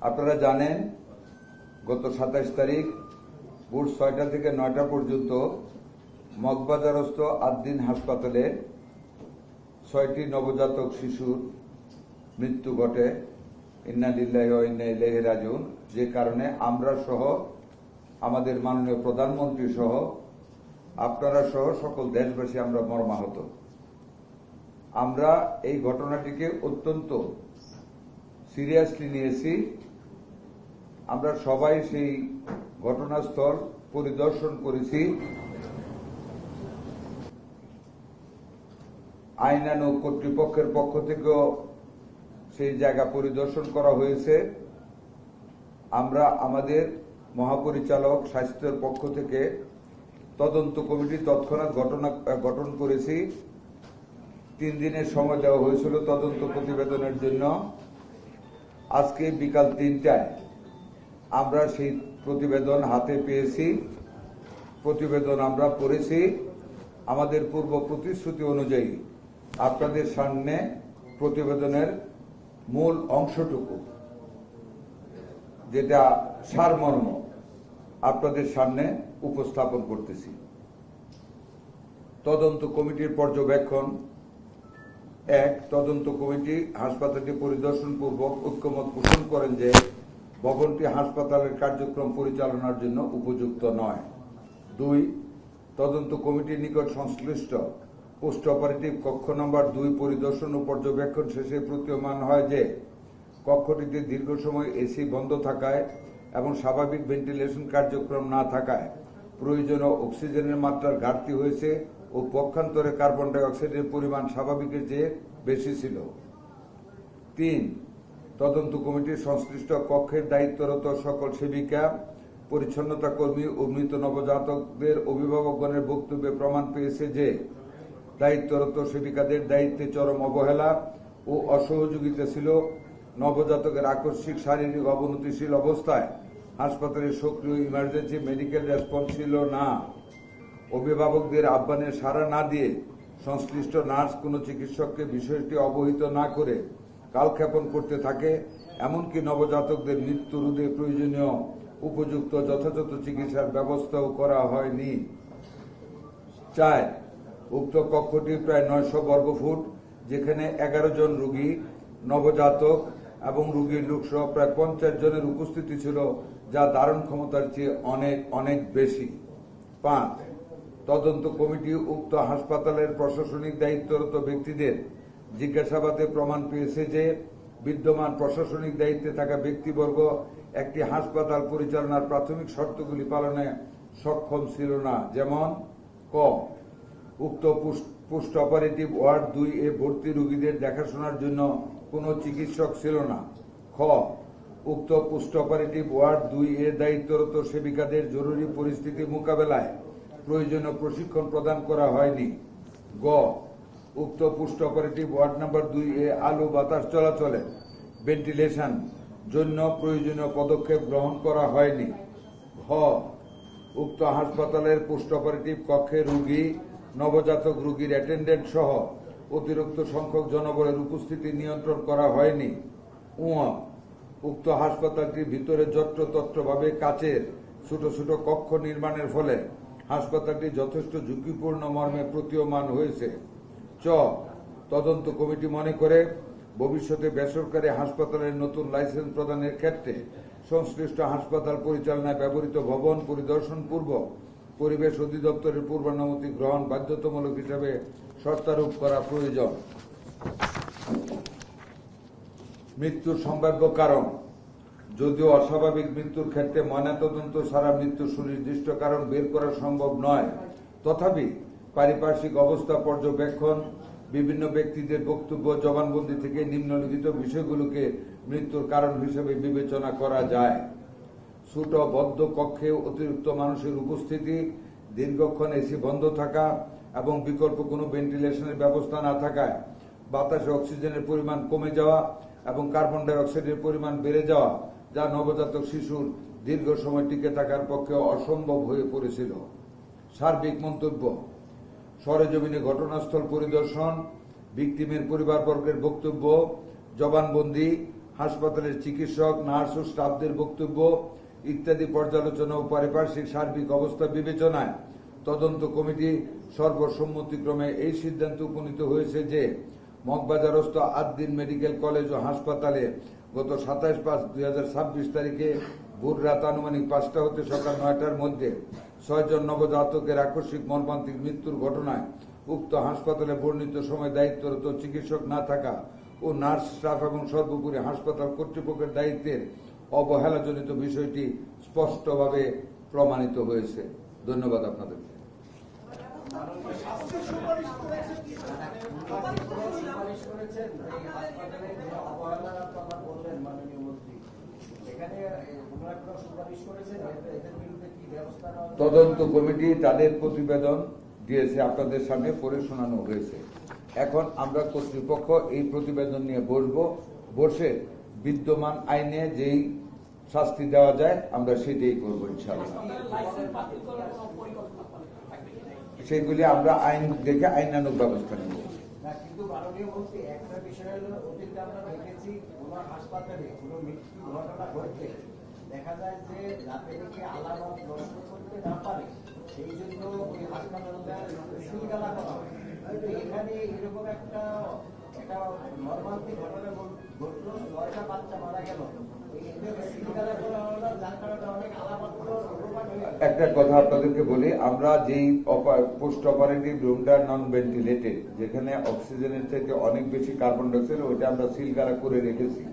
আপনারা জানেন গত 27 তারিখ ভোর 6টা থেকে 9টা পর্যন্ত মগবাজারস্থ আদ্দিন হাসপাতালে 6টি নবজাতক শিশুর মৃত্যু ঘটে। ইন্না লিল্লাহি ওয়া ইন্না ইলাইহি রাজিউন। যে কারণে আমরা সহ আমাদের মাননীয় প্রধানমন্ত্রী সহ আপনারা সহ সকল দেশবাসী আমরা মর্মাহত। আমরা এই ঘটনাটিকে অত্যন্ত সিরিয়াসলি নিয়েছি। আমরা সবাই সেই ঘটনাস্থল পরিদর্শন করেছি। আইনানুগ কর্তৃপক্ষের পক্ষ থেকেও সেই জায়গা পরিদর্শন করা হয়েছে। আমরা আমাদের মহাপরিচালক স্বাস্থ্যের পক্ষ থেকে তদন্ত কমিটি তৎক্ষণাৎ গঠন করেছি। 3 দিনের সময় দেওয়া হয়েছিল তদন্ত প্রতিবেদনের জন্য। আজকে বিকাল 3টায় আমরা সেই প্রতিবেদন হাতে পেয়েছি। প্রতিবেদন আমরা পড়েছি। আমাদের পূর্ব প্রতিশ্রুতি অনুযায়ী আপনাদের সামনে প্রতিবেদনের মূল অংশটুকু, যেটা সারমর্ম, আপনাদের সামনে উপস্থাপন করতেছি। তদন্ত কমিটির পর্যবেক্ষণ। 1, তদন্ত কমিটি হাসপাতালটি পরিদর্শন পূর্বক ঐক্যমত পোষণ করেন যে ভবনটি হাসপাতালের কার্যক্রম পরিচালনার জন্য উপযুক্ত নয়। 2, তদন্ত কমিটির নিকট সংশ্লিষ্ট পোস্ট অপারেটিভ কক্ষ নম্বর 2 পরিদর্শন ও পর্যবেক্ষণ শেষে প্রতীয়মান হয় যে কক্ষটিতে দীর্ঘ সময় এসি বন্ধ থাকায় এবং স্বাভাবিক ভেন্টিলেশন কার্যক্রম না থাকায় প্রয়োজনীয় অক্সিজেনের মাত্রার ঘাটতি হয়েছে ও পক্ষান্তরে কার্বন ডাই অক্সাইডের পরিমাণ স্বাভাবিকের চেয়ে বেশি ছিল। 3, তদন্ত কমিটির সংশ্লিষ্ট কক্ষের দায়িত্বরত সকল সেবিকা, পরিচ্ছন্নতা কর্মী ও মৃত নবজাতকদের অভিভাবকগণের বক্তব্যে প্রমাণ পেয়েছে যে দায়িত্বরত সেবিকাদের দায়িত্বে চরম অবহেলা ও অসহযোগিতা ছিল। নবজাতকের আকস্মিক শারীরিক অবনতিশীল অবস্থায় হাসপাতালের সক্রিয় ইমার্জেন্সি মেডিকেল রেসপন্স ছিল না। অভিভাবকদের আহ্বানে সাড়া না দিয়ে সংশ্লিষ্ট নার্স কোন চিকিৎসককে বিষয়টি অবহিত না করে কালক্ষেপণ করতে থাকে। এমনকি নবজাতকদের মৃত্যু রোধে প্রয়োজনীয় উপযুক্ত যথাযথ চিকিৎসার ব্যবস্থাও করা হয়নি। 4, উক্ত কক্ষটি প্রায় 900 বর্গফুট, যেখানে 11 জন রোগী, নবজাতক এবং রোগীর লোকসহ প্রায় 50 জনের উপস্থিতি ছিল, যা ধারণ ক্ষমতার চেয়ে অনেক অনেক বেশি। 5, তদন্ত কমিটি উক্ত হাসপাতালের প্রশাসনিক দায়িত্বরত ব্যক্তিদের জিজ্ঞাসাবাদে প্রমাণ পেয়েছে যে বিদ্যমান প্রশাসনিক দায়িত্বে থাকা ব্যক্তিবর্গ একটি হাসপাতাল পরিচালনার প্রাথমিক শর্তগুলি পালনে সক্ষম ছিল না। যেমন: ক, উক্ত পোস্ট অপারেটিভ ওয়ার্ড 2 এ ভর্তি রোগীদের দেখাশোনার জন্য কোনো চিকিৎসক ছিল না। খ, উক্ত পোস্ট অপারেটিভ ওয়ার্ড 2 এ দায়িত্বরত সেবিকাদের জরুরি পরিস্থিতি মোকাবেলায় প্রয়োজনীয় প্রশিক্ষণ প্রদান করা হয়নি। গ, উক্ত পোস্ট অপারেটিভ ওয়ার্ড নাম্বার 2 এ আলো বাতাস চলাচলে ভেন্টিলেশন জন্য প্রয়োজনীয় পদক্ষেপ গ্রহণ করা হয়নি। ঘ, উক্ত হাসপাতালের পোস্ট অপারেটিভ কক্ষে রোগী, নবজাতক রোগীর অ্যাটেন্ডেন্ট সহ অতিরিক্ত সংখ্যক জনবলের উপস্থিতি নিয়ন্ত্রণ করা হয়নি। উক্ত হাসপাতালটির ভিতরে যত্রতত্রভাবে কাচের ছোট ছোট কক্ষ নির্মাণের ফলে হাসপাতালটি যথেষ্ট ঝুঁকিপূর্ণ মর্মে প্রতীয়মান হয়েছে। চ, তদন্ত কমিটি মনে করে ভবিষ্যতে বেসরকারি হাসপাতালের নতুন লাইসেন্স প্রদানের ক্ষেত্রে সংশ্লিষ্ট হাসপাতাল পরিচালনায় ব্যবহৃত ভবন পরিদর্শন পূর্বক পরিবেশ অধিদপ্তরের পূর্বানুমতি গ্রহণ বাধ্যতামূলক হিসাবে শর্তারোপ করা প্রয়োজন। মৃত্যুর সম্ভাব্য কারণ। যদিও অস্বাভাবিক মৃত্যুর ক্ষেত্রে ময়নাতদন্ত ছাড়া মৃত্যুর সুনির্দিষ্ট কারণ বের করা সম্ভব নয়, তথাপি পারিপার্শ্বিক অবস্থা পর্যবেক্ষণ, বিভিন্ন ব্যক্তিদের বক্তব্য, জবানবন্দি থেকে নিম্নলিখিত বিষয়গুলোকে মৃত্যুর কারণ হিসেবে বিবেচনা করা যায়। ছোট বদ্ধ কক্ষে অতিরিক্ত মানুষের উপস্থিতি, দীর্ঘক্ষণ এসি বন্ধ থাকা এবং বিকল্প কোনো ভেন্টিলেশনের ব্যবস্থা না থাকায় বাতাসে অক্সিজেনের পরিমাণ কমে যাওয়া এবং কার্বন ডাই অক্সাইডের পরিমাণ বেড়ে যাওয়া, যা নবজাতক শিশুর দীর্ঘ সময় টিকে থাকার পক্ষে অসম্ভব হয়ে পড়েছিল। সার্বিক মন্তব্য। সরেজমিনে ঘটনাস্থল পরিদর্শন, ভিকটিমের পরিবারবর্গের বক্তব্য, জবানবন্দি, হাসপাতালের চিকিৎসক, নার্স ও স্টাফদের বক্তব্য ইত্যাদি পর্যালোচনা ও পারিপার্শ্বিক সার্বিক অবস্থা বিবেচনায় তদন্ত কমিটি সর্বসম্মতিক্রমে এই সিদ্ধান্তে উপনীত হয়েছে যে মগবাজারস্থ আদ্দিন মেডিকেল কলেজ ও হাসপাতালে গত 27/5/2026 তারিখে ভোর রাত আনুমানিক 5টা হতে সকাল 9টার মধ্যে 6 জন নবজাতকের আকস্মিক মর্মান্তিক মৃত্যুর ঘটনায় উক্ত হাসপাতালে বর্ণিত সময় দায়িত্বরত চিকিৎসক না থাকা ও নার্স স্টাফ এবং সর্বোপরি হাসপাতাল কর্তৃপক্ষের দায়িত্বের অবহেলাজনিত বিষয়টি স্পষ্টভাবে প্রমাণিত হয়েছে। ধন্যবাদ আপনাদেরকে। তদন্ত কমিটি তাদের প্রতিবেদন দিয়েছে, আপনাদের সামনে পড়ে শোনানো হয়েছে। এখন আমরা কর্তৃপক্ষ এই প্রতিবেদন নিয়ে বসে বিদ্যমান আইনে যেই শাস্তি দেওয়া যায় আমরা সেটাই করবো ইনশাআল্লাহ। সেগুলি আমরা আইন দেখে আইনানুগ ব্যবস্থা নেব। কিন্তু মাননীয় মন্ত্রী, একটা বিষয় হলো অতীতে আমরা দেখেছি কোন হাসপাতালে কোন মৃত্যু ঘটনা ঘটলে দেখা যায় যে রাতে থেকে আলামত নষ্ট করতে না পারে, সেই জন্য ওই হাসপাতালটা সিলগালা করা হয়। কিন্তু এখানে এরকম একটা মর্মান্তিক ঘটনা ঘটলো, 6টা বাচ্চা মারা গেল, সিলগালা করা হলো, যার কারণে অনেক আলামতগুলো লোপাট হয়ে গেল। একটা কথা আপনাদেরকে বলি, আমরা যেই পোস্ট অপারেটিভ রুমটা নন ভেন্টিলেটেড, যেখানে অক্সিজেনের থেকে অনেক বেশি কার্বন ডাইঅক্সাইড, ওইটা আমরা সিলগালা করে রেখেছি।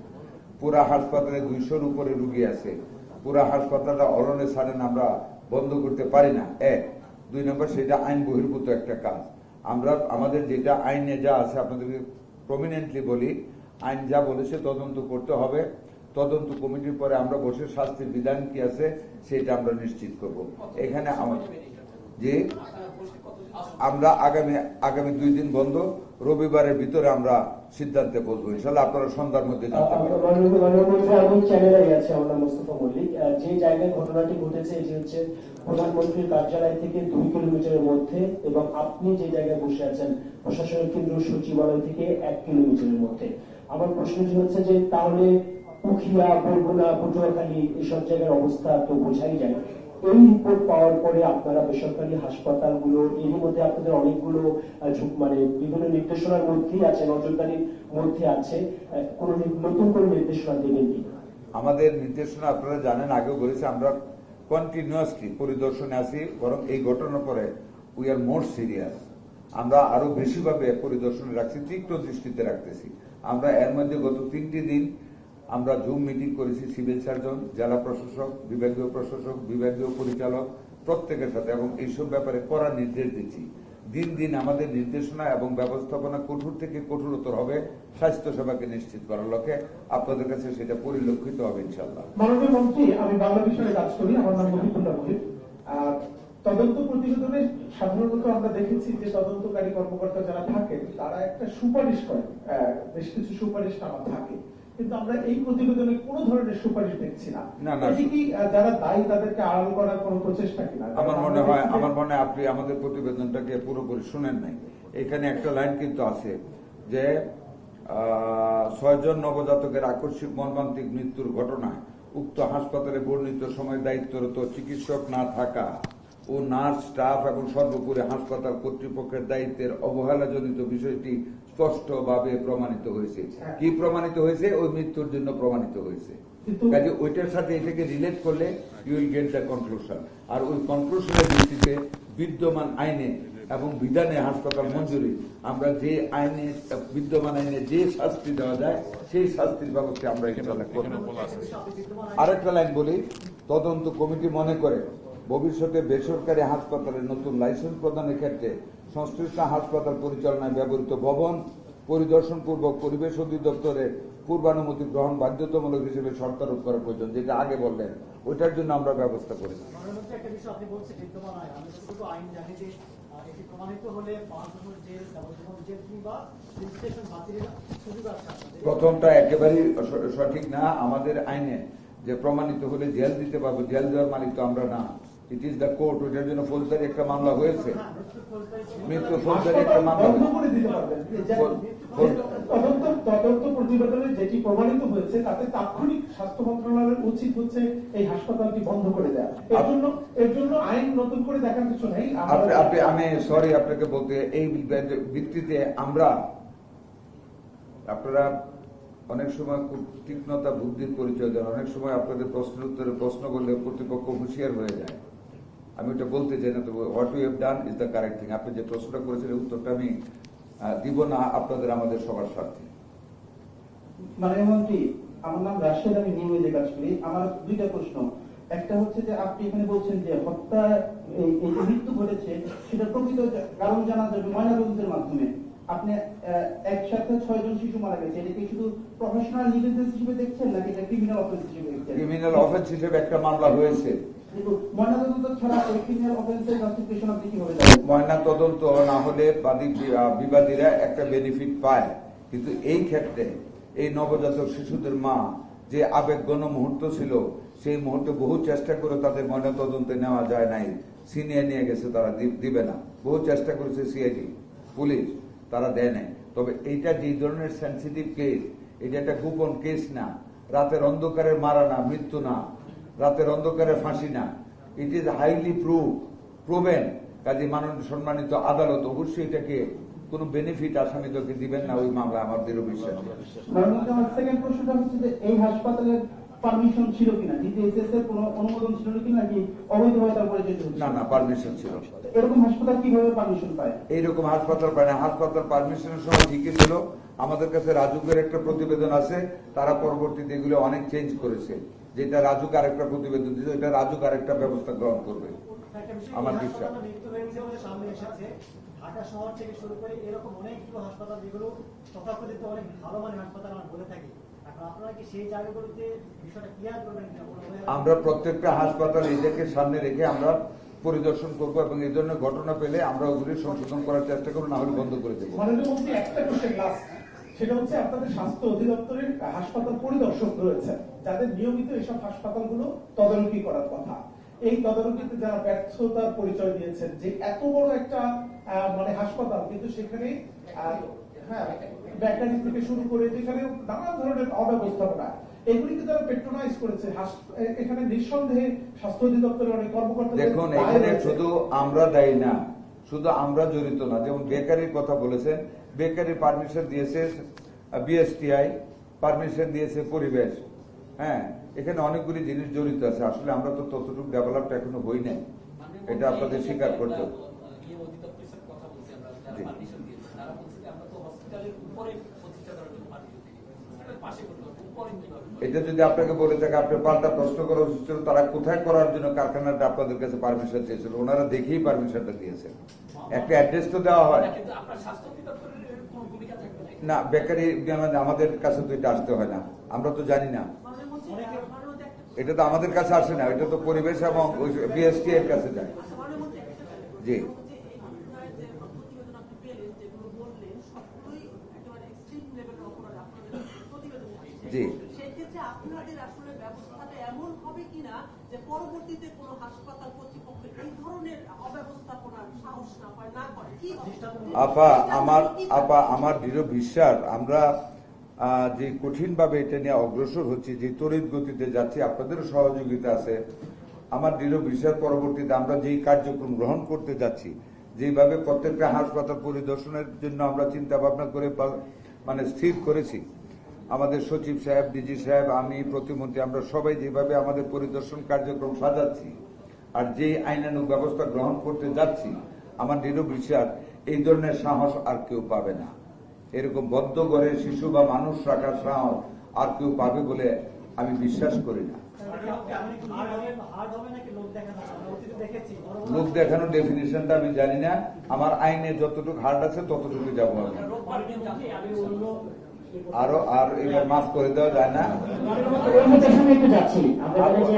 পুরা হাসপাতালে 200-র উপরে রুগী আছে। পুরা হাসপাতালটা অরণে ছাড়েন আমরা বন্ধ করতে পারি না। 1, 2 নম্বর, সেটা আইন বহির্ভূত একটা কাজ। আমরা আমাদের যেটা আইনে যা আছে আপনাদেরকে প্রমিনেন্টলি বলি, আইন যা বলেছে তদন্ত করতে হবে। তদন্ত কমিটির পরে আমরা বসে শাস্তির বিধান কি আছে সেটা আমরা নিশ্চিত করব। এখানে যে আমরা আগামী 2 দিন বন্ধ, রবিবারের ভিতরে আমরা সিদ্ধান্তে বলবো ইনশাআল্লাহ। আপনারা সন্ধ্যার মধ্যে জানতে পারবেন। যে জায়গায় ঘটনাটি ঘটেছে এটি হচ্ছে প্রধানমন্ত্রীর কার্যালয় থেকে 2 কিলোমিটারের মধ্যে, এবং আপনি যে জায়গায় বসে আছেন প্রশাসনিক কেন্দ্র সচিবালয় থেকে 1 কিলোমিটারের মধ্যে। আমার প্রশ্নটি হচ্ছে যে তাহলে উখিয়া, বরগুনা, পটুয়াখালী এসব জায়গার অবস্থা তো বোঝাই যায়। এই রিপোর্ট পাওয়ার পরে আপনারা বেসরকারি হাসপাতালগুলো, এর মধ্যে আপনাদের অনেকগুলো মানে বিভিন্ন নির্দেশনার মধ্যেই আছে, নজরদারির মধ্যে আছে, কোন নতুন করে নির্দেশনা দেবেন কি? আমাদের নির্দেশনা আপনারা জানেন, আগেও বলেছি, আমরা কন্টিনিউয়াসলি পরিদর্শনে আছি। বরং এই ঘটনার পরে উই আর মোর সিরিয়াস। আমরা আরো বেশিভাবে পরিদর্শনে রাখছি, তীক্ষ্ণ দৃষ্টিতে রাখতেছি। আমরা এর মধ্যে গত 3টি দিন আমরা জুম মিটিং করেছি সিভিল সার্জন, জেলা প্রশাসক, বিভাগীয় প্রশাসক, বিভাগীয় পরিচালক প্রত্যেকের সাথে, এবং এইসব ব্যাপারে কড়া নির্দেশ দিচ্ছি। দিন দিন আমাদের নির্দেশনা এবং ব্যবস্থাপনা কঠোর থেকে কঠোরতর হবে স্বাস্থ্য সেবাকে নিশ্চিত করার লক্ষ্যে। আপনাদের কাছে সেটা পরিলক্ষিত হবে ইনশাআল্লাহ। মাননীয় মন্ত্রী, আমি বাংলাদেশে কাজ করি, আমার নাম মহিবুল্লাহ মহিব। তদন্ত প্রতিবেদনে সাধারণত আমরা দেখেছি যে তদন্তকারী কর্মকর্তা যারা থাকেন তারা একটা সুপারিশ করেন, বেশ কিছু সুপারিশ আমার থাকে, কিন্তু আমরা এই প্রতিবেদনে কোন ধরনের সুপারিশ দেখছি না। এটি কি যারা দায়ী তাদেরকে আড়াল করার কোন প্রচেষ্টা কিনা? আমার মনে হয় আপনি আমাদের প্রতিবেদনটাকে পুরোপুরি শুনেন নাই। এখানে একটা লাইন কিন্তু আছে যে 6 জন নবজাতকের আকস্মিক মর্মান্তিক মৃত্যুর ঘটনায় উক্ত হাসপাতালে বর্ণিত সময় দায়িত্বরত চিকিৎসক না থাকা ও নার্স স্টাফ এবং সর্বোপরি হাসপাতাল কর্তৃপক্ষের দায়িত্বের অবহেলাজনিত বিষয়টি স্পষ্টভাবে প্রমাণিত হয়েছে। কি প্রমাণিত হয়েছে? ওই মৃত্যুর জন্য প্রমাণিত হয়েছে। কাজে ওইটার সাথে এটাকে রিলেট করলে you will get the conclusion. আর ওই কনক্লুশনের ভিত্তিতে বিদ্যমান আইনে এবং বিধানে হাসপাতাল মঞ্জুরি আমরা যে আইনে, বিদ্যমান আইনে যে শাস্তি দেওয়া যায় সেই শাস্তির ব্যবস্থা আমরা ইনশাআল্লাহ করব। আরেকটা লাইন বলি, তদন্ত কমিটি মনে করে ভবিষ্যতে বেসরকারি হাসপাতালে নতুন লাইসেন্স প্রদানের ক্ষেত্রে সংশ্লিষ্ট হাসপাতাল পরিচালনায় ব্যবহৃত ভবন পরিদর্শন পূর্বক পরিবেশ অধিদপ্তরের পূর্বানুমতি গ্রহণ বাধ্যতামূলক হিসেবে শর্তারোপ করা প্রয়োজন, যেটা আগে বললেন, ওইটার জন্য আমরা ব্যবস্থা করেছি। প্রথমটা একেবারেই সঠিক না। আমাদের আইনে যে প্রমাণিত হলে জেল দিতে পারবো, জেল দেওয়ার মালিক তো আমরা না, ইট ইজ দ্য কোর্ট। ওইটার জন্য ফৌজদারি একটা মামলা হয়েছে, মৃত্যু ফৌজদারি একটা হাসপাতাল মামলা বন্ধ হয়েছে। করে দিতে পারবেন। তদন্ত প্রতিবেদনে যেটি প্রমাণিত হয়েছে তাতে তাৎক্ষণিক স্বাস্থ্য মন্ত্রণালয়ের উচিত হচ্ছে এই হাসপাতালটি বন্ধ করে দেওয়া। এর জন্য আইন নতুন করে দেখার কিছু নেই। আমি সরি আপনাকে বলতে, এই ভিত্তিতে আমরা, আপনারা অনেক সময় খুব তীক্ষ্ণতা বুদ্ধির পরিচয় দেন, অনেক সময় আপনাদের প্রশ্নের উত্তরে প্রশ্ন করলে কর্তৃপক্ষ হুঁশিয়ার হয়ে যায়। আমি ওটা বলতে চাই না, তবে what you have done is the correct thing. আপনি যে প্রশ্নটা করেছেন উত্তরটা আমি দিব না আপনাদের আমাদের সবার স্বার্থে। মাননীয় মন্ত্রী, আমার নাম রাশেদ, আমি নিউজে কাজ করি। আমার দুইটা প্রশ্ন। একটা হচ্ছে যে আপনি এখানে বলছেন যে হত্যা, এই যে মৃত্যু ঘটেছে সেটা প্রকৃত কারণ জানা যাবে ময়নাতদন্তের মাধ্যমে। আপনি একসাথে 6 জন শিশু মারা গেছে, এটা কি শুধু প্রফেশনাল নেগলিজেন্স হিসেবে দেখছেন নাকি এটা ক্রিমিনাল অফেন্স হিসেবে দেখছেন? ক্রিমিনাল অফেন্স হিসেবে একটা মামলা হয়েছে। ময়নাতদন্ত ছাড়া ওই ক্রিমিনাল অফেন্সের জাস্টিফিকেশন আপনি কিভাবে জানেন? ময়না তদন্ত না হলে বিবাদীরা একটা বেনিফিট পায়, কিন্তু এই ক্ষেত্রে এই নবজাতক শিশুদের মা যে আবেগঘন মুহূর্ত ছিল, সেই মুহূর্তে বহু চেষ্টা করে তাদের ময়না তদন্তে নেওয়া যায় নাই, সিনিয়ে নিয়ে গেছে, তারা দিবে না। বহু চেষ্টা করেছে সিআইডি, পুলিশ, তারা দেয় নাই। তবে এইটা যে ধরনের সেন্সিটিভ কেস, এটা একটা গোপন কেস না, রাতের অন্ধকারে মারা না, মৃত্যু না, রাতের অন্ধকারে ফাঁসি না, ইট ইজ হাইলি প্রুভেন। কাজে মাননীয় সম্মানিত আদালত অবশ্যই এটাকে কোন বেনিফিট আসামিদেরকে দিবেন না ওই মামলা, আমার দৃঢ় বিশ্বাস। মাননীয়, আমার সেকেন্ড প্রশ্নটা হচ্ছে যে এই হাসপাতালের পারমিশন ছিল কিনা, ডিজিএসএস এর কোনো অনুমোদন ছিল কিনা, নাকি অবৈধভাবে তার পরিচয় ছিল? না, পারমিশন ছিল। এরকম হাসপাতাল কিভাবে পারমিশন পায়? এইরকম হাসপাতাল পায় না। হাসপাতাল পারমিশনের সময় ঠিকই ছিল। আমাদের কাছে রাজুকের একটা প্রতিবেদন আছে, তারা পরবর্তীতে এগুলো অনেক চেঞ্জ করেছে। যেটা রাজুক আরেকটা প্রতিবেদন দিচ্ছে, এটা রাজুক আরেকটা ব্যবস্থা গ্রহণ করবে আমার বিশ্বাস। সামনে এসেছে ঢাকা শহর থেকে শুরু করে এরকম অনেকগুলো হাসপাতাল যেগুলো তথাকথিত অনেক ভালো মানের হাসপাতাল আমরা বলে থাকি। এখন আপনারা কি সেই জায়গাগুলোতে বিষয়টা ক্লিয়ার করবেন? আমরা প্রত্যেকটা হাসপাতাল এদেরকে সামনে রেখে আমরা পরিদর্শন করবো এবং এই ধরনের ঘটনা পেলে আমরা ওগুলি সংশোধন করার চেষ্টা করবো, না হলে বন্ধ করে দেবো। মাননীয় মন্ত্রী, একটা কোশ্চেন লাস্ট, সেটা হচ্ছে আপনাদের স্বাস্থ্য অধিদপ্তরের হাসপাতাল পরিদর্শক রয়েছে যাদের নিয়মিত এসব হাসপাতালগুলো তদারকি করার কথা। এই তদারকিতে যারা ব্যর্থতার পরিচয় দিয়েছেন, যে এত বড় একটা মানে হাসপাতাল, কিন্তু সেখানে বেকারি থেকে শুরু করে যেখানে নানা ধরনের অব্যবস্থাপনা, এগুলিকে যারা পেট্রোনাইজ করেছে, এখানে নিঃসন্দেহে স্বাস্থ্য অধিদপ্তরের অনেক কর্মকর্তা। দেখুন, এখানে শুধু আমরা দায়ী না, শুধু আমরা জড়িত না। যেমন বেকারির কথা বলেছেন, বেকারির পারমিশন দিয়েছে বিএসটিআই, পারমিশন দিয়েছে পরিবেশ। হ্যাঁ, এখানে অনেকগুলি জিনিস জড়িত আছে। আসলে আমরা তো ততটুকু ডেভেলপড এখনো হই নাই, এটা আপনাদের স্বীকার করতে হবে। এটা যদি আপনাকে বলে থাকে, আপনি পাল্টা প্রশ্ন করা উচিত ছিল, তারা কোথায় করার জন্য কারখানাটা আপনাদের কাছে পারমিশন চেয়েছিল, ওনারা দেখেই পারমিশনটা দিয়েছেন। একটা অ্যাড্রেস তো দেওয়া হয় না, বেকারি আমাদের কাছে তো এটা আসতে হয় না, আমরা তো জানি না, এটা তো আমাদের কাছে আসে না, এটা তো পরিবেশ এবং বিএসটি এর কাছে যায়। জি, জি, সেক্ষেত্রে আপনাদের আসলে ব্যবস্থাটা এমন হবে কিনা যে পরবর্তীতে কোনো হাসপাতাল কর্তৃপক্ষ এই ধরনের অব্যবস্থাপনার সাহস না পায়, না করে? আমার দৃঢ় বিশ্বাস, আমরা যে কঠিন ভাবে এটা নিয়ে অগ্রসর হচ্ছে, যে তড়িৎ গতিতে যাচ্ছি, আপনাদেরও সহযোগিতা আছে। আমার দৃঢ় বিশ্বাস পরবর্তীতে আমরা যেই কার্যক্রম গ্রহণ করতে যাচ্ছি, যেভাবে প্রত্যেকটা হাসপাতাল পরিদর্শনের জন্য আমরা চিন্তা ভাবনা করে মানে স্থির করেছি, আমাদের সচিব সাহেব, ডিজি সাহেব, আমি, প্রতিমন্ত্রী, আমরা সবাই যেভাবে আমাদের পরিদর্শন কার্যক্রম সাজাচ্ছি আর যে আইনানুগ ব্যবস্থা গ্রহণ করতে যাচ্ছি, আমার দৃঢ় বিশ্বাস এই ধরনের সাহস আর কেউ পাবে না। এরকম বদ্ধ করে শিশু বা মানুষ রাখার সাহস আর কেউ পাবে বলে আমি বিশ্বাস করি না। লোক দেখানোর ডেফিনিশনটা আমি জানি না, আমার আইনে যতটুকু হার্ড আছে ততটুকু যাবো আমি। আর এবার মাফ করে দেওয়া যায় না।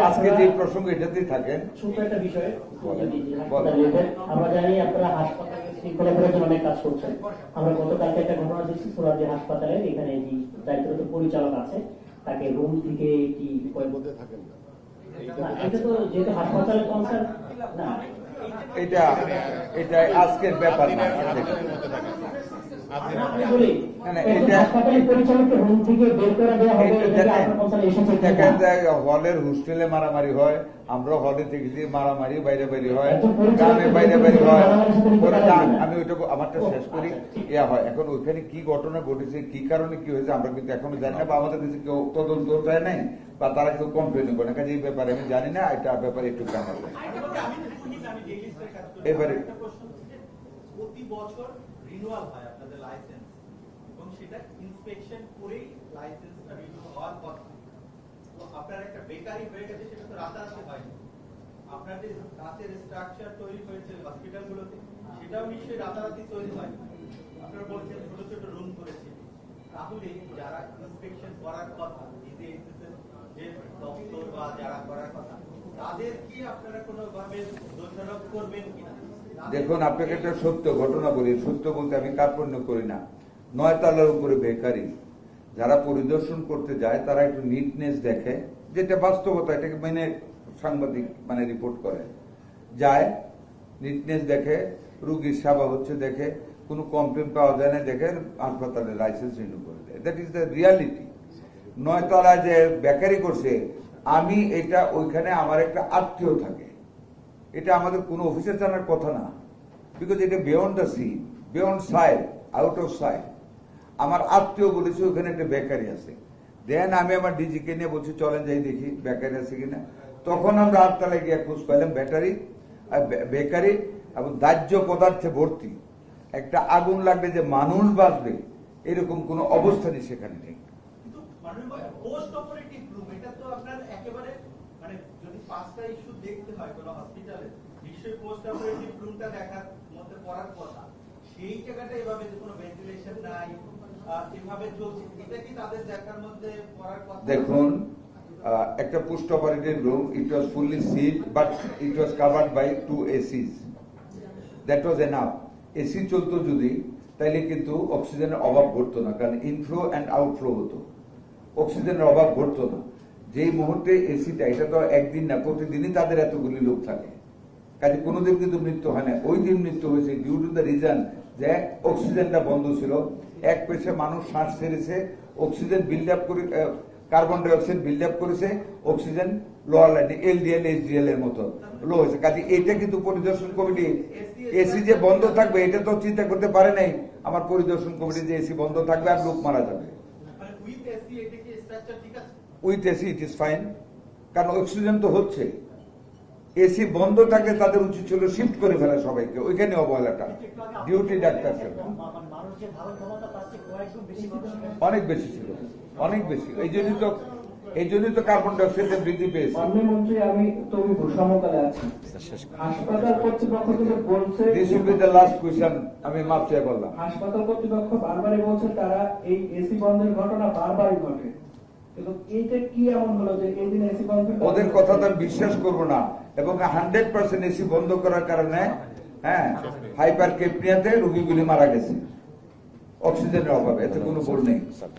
আজকে যে প্রসঙ্গ এটাতেই থাকেন, একটা বিষয় আমরা জানি আপনারা হাসপাতালে শৃঙ্খলা করার জন্য অনেক কাজ করছেন। আমরা গতকালকে একটা ঘটনা দেখছি, সোনারদি হাসপাতালের এখানে যে দায়িত্বরত পরিচালক আছে, তাকে রুম থেকে কি মধ্যে থাকেন না, না, এটা তো যেহেতু হাসপাতালের কনসার্ন না, এটা এটা আজকের ব্যাপার না। আমি বলি না, না, একজন এটা- হাসপাতালের পরিচালককে রুম থেকে বের করে দেওয়া হবে, এটা এটা কি দেখেন, আপনার কনসার্ন এসেছে কিনা? দেখেন যে হলের হোস্টেলে মারামারি হয়, আমরা হলে দেখেছি মারামারি বাইরে বাইরে হয়, একজন পরিচালক গ্রামে বাইরে বাইরে হয়। মারামারির সাথে লিপ্ত ওরা থাকবে না, না। আমি ওইটা আমারটা শেষ করি, ইয়া হয়। এখন ওইখানে কি ঘটনা ঘটেছে, কি কারণে কি হয়েছে আমরা কিন্তু এখনো জানি না, বা আমাদের কাছে কেউ তদন্ত চায় নাই, বা তারা কেউ কমপ্লেন করে না। কাজে এই ব্যাপারে আমি জানি না, এটা ব্যাপারে একটু জানা যায়। এবারে প্রতি বছর রিনিউয়াল হয় আপনাদের লাইসেন্স এবং সেটা ইন্সপেকশন করেই লাইসেন্সটা রিনিউ হওয়ার কথা। তো আপনার একটা বেকারি হয়ে গেছে, সেটা তো রাতারাতি হয়নি। আপনার যে কাঁচের স্ট্রাকচার তৈরি হয়েছে হসপিটালগুলোতে, সেটাও নিশ্চয়ই রাতারাতি তৈরি হয়। আপনারা বলছেন ছোট ছোট রুম করেছে, তাহলে যারা ইন্সপেকশন করার কথা, যে দপ্তর বা যারা করার কথা, তাদের কি আপনারা কোনোভাবে দোষারোপ করবেন কিনা? দেখুন, আপনাকে একটা সত্য ঘটনা বলি। সত্য বলতে আমি কার্পণ্য করি না। 9 তলার উপরে বেকারি যারা পরিদর্শন করতে যায়, তারা একটু নিটনেস দেখে, যেটা বাস্তবতা, এটাকে মেনে সাংবাদিক মানে রিপোর্ট করে, যায় নিটনেস দেখে, রুগীর সেবা হচ্ছে দেখে, কোনো কমপ্লেন পাওয়া যায় না দেখে, হাসপাতালের লাইসেন্স রিনিউ করে দেয়। That is the reality. 9 তলায় যে বেকারি করছে, আমি এটা ওইখানে আমার একটা আত্মীয় থাকে, এটা আমাদের কোনো অফিসে জানার কথা না, বিকজ এটা beyond the sea, beyond side, out of side. আমার আত্মীয় বলেছে ওখানে একটা বেকারি আছে। দেন আমি আমার ডিজিকে নিয়ে বলছি চলেন যাই দেখি বেকারি আছে কিনা। তখন আমরা 8 তলায় গিয়ে খোঁজ পাইলাম বেকারি এবং দাহ্য পদার্থে ভর্তি। একটা আগুন লাগবে যে মানুষ বাঁচবে, এরকম কোনো অবস্থানই সেখানে নেই। কিন্তু মাননীয় পোস্ট অপারেটিভ রুম, এটা তো আপনার একেবারে মানে যদি 5টা ইস্যু দেখতে হয় কোনো হসপিটালে, নিশ্চয়ই পোস্ট অপারেটিভ রুমটা দেখার মধ্যে পড়ার কথা। সেই জায়গাটা এভাবে যে কোনো ভেন্টিলেশন নাই, এভাবে চলছে, এটা কি তাদের দেখার মধ্যে পড়ার কথা? দেখুন, একটা post operative room, it was fully sealed, but it was covered by 2 ACs. That was enough. AC চলতো যদি, তাইলে কিন্তু অক্সিজেনের অভাব ঘটতো না, কারণ ইনফ্লো অ্যান্ড আউটফ্লো হতো, অক্সিজেনের অভাব ঘটতো না। যেই মুহূর্তে এসিটা, এটা তো একদিন না, প্রতিদিনই তাদের এতগুলি লোক থাকে, কাজে কোনোদিন কিন্তু মৃত্যু হয় না। ওই দিন মৃত্যু হয়েছে ডিউ টু দ্য রিজন যে অক্সিজেনটা বন্ধ ছিল। এক পেশে মানুষ শ্বাস ছেড়েছে, অক্সিজেন বিল্ড আপ করে, carbon die oxide build up করেছে, অক্সিজেন লোয়ার লাইনে এলডিএল এইচডিএল এর মতো লো হয়েছে। কাজে এটা কিন্তু পরিদর্শন কমিটি, এসি যে বন্ধ থাকবে এটা তো চিন্তা করতে পারে নাই আমার পরিদর্শন কমিটি, যে এসি বন্ধ থাকবে আর লোক মারা যাবে। মানে উইথ এসি এটা কি স্ট্রাকচার ঠিক আছে? With AC it is fine, কারণ অক্সিজেন তো হচ্ছে। এসি বন্ধ থাকলে তাদের উচিত ছিল শিফট করে ফেলা সবাইকে, ওইখানে অবহেলাটা, ডিউটি ডাক্তার ছিল মানুষের ধারণ ক্ষমতা তার চেয়ে কয়েকগুণ বেশি মানুষ অনেক বেশি ছিল, অনেক বেশি। এই জন্যই তো কার্বন ডাই অক্সাইডের বৃদ্ধি পেয়েছে। মাননীয় আমি সমকালে আছি, হাসপাতাল কর্তৃপক্ষ কিন্তু বলছে, this will be the last question, আমি মাপ চেয়ে বললাম। হাসপাতাল কর্তৃপক্ষ বারবারই বলছে তারা এই এসি বন্ধের ঘটনা বারবারই ঘটে, কিন্তু এইটা কি এমন হলো যে এই দিন এসি বন্ধ? ওদের কথা তো আমি বিশ্বাস করবো না, এবং 100% এসি বন্ধ করার কারণে হাইপার কেপনিয়াতে রোগীগুলি মারা গেছে অক্সিজেনের অভাবে, এতে কোনো ভুল নেই।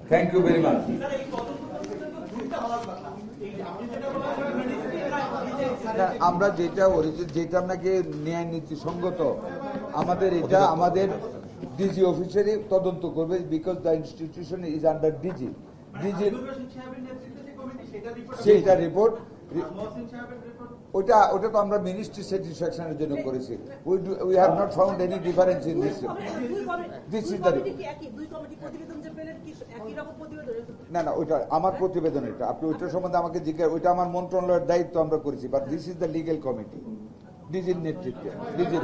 Thank you very much. Sir, এই তদন্ত প্রতিবেদন তো দুইটা হওয়ার কথা। এই যে আপনি যেটা বলছেন, আমরা যেটা নাকি ন্যায় নীতি সঙ্গত, আমাদের এটা আমাদের ডিজি অফিসারই তদন্ত করবে, because the institution is under DG. Habibur Rashid সাহেবের নেতৃত্বে যে কমিটি, সেটা রিপোর্ট, সেইটা রিপোর্ট, মহসিন সাহেবের রিপোর্ট, ওটা তো আমরা মিনিস্ট্রি স্যাটিসফ্যাকশনের জন্য করেছি। We have not found any difference in this. This is the না, ওইটা আমার প্রতিবেদন, এটা আপনি ওইটার সম্বন্ধে আমাকে জিজ্ঞাসা, ওইটা আমার মন্ত্রণালয়ের দায়িত্ব আমরা করেছি, but this is the legal committee, ডিজির নেতৃত্বে, ডিজির।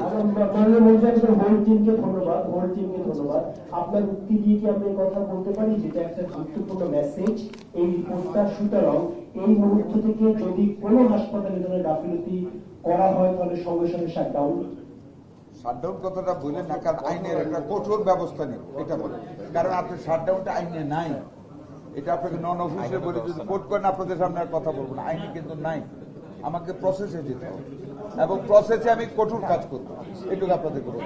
হোল টিমকে ধন্যবাদ, হোল টিমকে ধন্যবাদ। আপনার উক্তি দিয়ে কি আমরা এই কথা বলতে পারি যেটা একটা গুরুত্বপূর্ণ মেসেজ এই রিপোর্টটা? সুতরাং এই মুহূর্ত থেকে যদি কোনো হাসপাতালে ধরে গাফিলতি করা হয় তাহলে সঙ্গে সঙ্গে শাটডাউন। শাটডাউন কথাটা বললেন না, কারণ আইনের একটা কঠোর ব্যবস্থা নেব, এটা বলেন। কারণ আপনি শাটডাউনটা আইনে নাই, এটা আপনাকে নন অফিসিয়াল বলে যদি কোর্ট করেন আপনাদের সামনে আর কথা বলবো না, আইনে কিন্তু নাই। আমাকে প্রসেসে যেতে হবে এবং প্রসেসে আমি কঠোর কাজ করবো, এটুকু আপনাদের করবো।